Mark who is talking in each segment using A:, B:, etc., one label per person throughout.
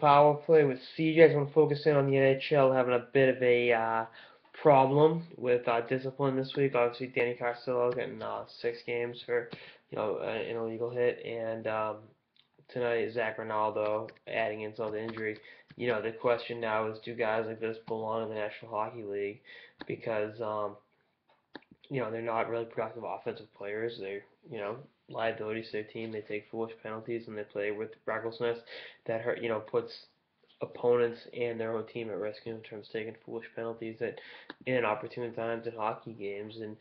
A: power play with CJ. I just want to focus in on the NHL having a bit of a problem with discipline this week. Obviously, Danny Carcillo getting 6 games for an illegal hit, and tonight Zac Rinaldo adding insult to injury. The question now is, do guys like this belong in the National Hockey League? Because they're not really productive offensive players. They're liabilities to their team. They take foolish penalties and they play with recklessness that hurt. Puts opponents and their own team at risk in terms of taking foolish penalties at inopportune times in hockey games. And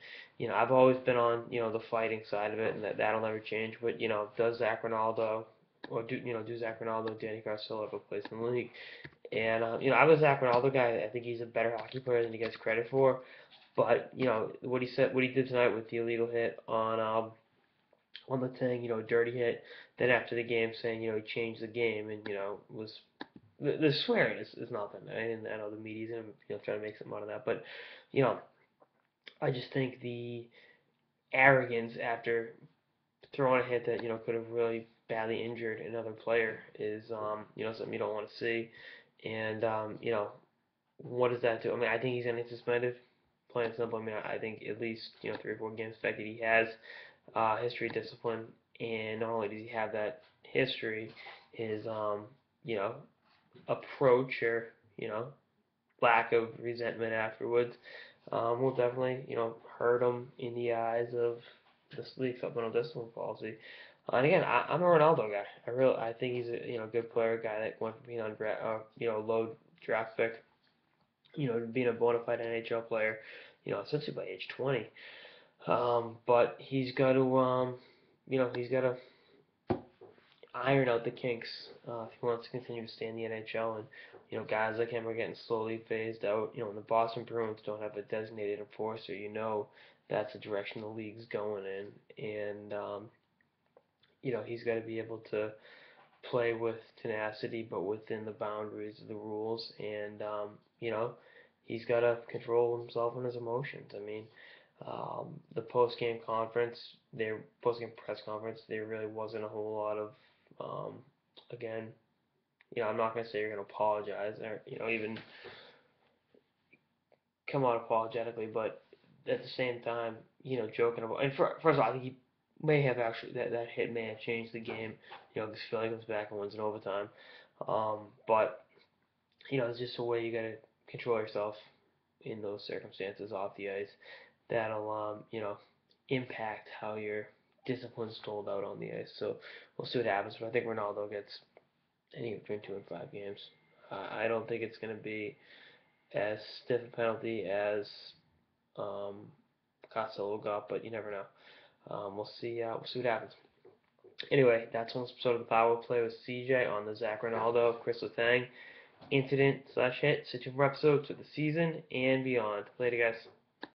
A: I've always been on the fighting side of it, and that'll never change. But does Zac Rinaldo or do Zac Rinaldo, Danny Carcillo have a place in the league? And I'm a Zac Rinaldo guy. I think he's a better hockey player than he gets credit for. But what he did tonight with the illegal hit on Letang, dirty hit. Then after the game, saying he changed the game, and was the swearing is nothing. I know the media's gonna try to make something out of that, but you know I just think the arrogance after throwing a hit that could have really badly injured another player is something you don't want to see. And what does that do? I mean, I think he's gonna get suspended. Plain and simple. I mean, I think at least 3 or 4 games. The fact that he has history of discipline, and not only does he have that history, his approach or lack of resentment afterwards will definitely hurt him in the eyes of this league supplemental discipline policy. And again, I'm a Ronaldo guy. I think he's a good player, a guy that went from being on low draft pick, being a bona fide NHL player, essentially by age 20. But he's got to iron out the kinks if he wants to continue to stay in the NHL. And guys like him are getting slowly phased out. When the Boston Bruins don't have a designated enforcer, that's the direction the league's going in. And he's got to be able to play with tenacity, but within the boundaries of the rules. And he's got to control himself and his emotions. I mean, the post-game press conference, there really wasn't a whole lot of, again, I'm not going to say you're going to apologize or, even come out apologetically, but at the same time, joking about, and first of all, I think he may have actually, that hit may have changed the game, because Philly comes back and wins in overtime. But, it's just a way you got to control yourself in those circumstances off the ice. That'll, impact how your discipline's doled out on the ice. So we'll see what happens. But I think Ronaldo gets anywhere between 2 and 5 games. I don't think it's going to be as stiff a penalty as Carcillo got, but you never know. We'll see. We'll see what happens. Anyway, that's one episode of the Power Play with CJ on the Zac Rinaldo, Chris Letang incident/hit, situation for episodes of the season and beyond. Later, guys.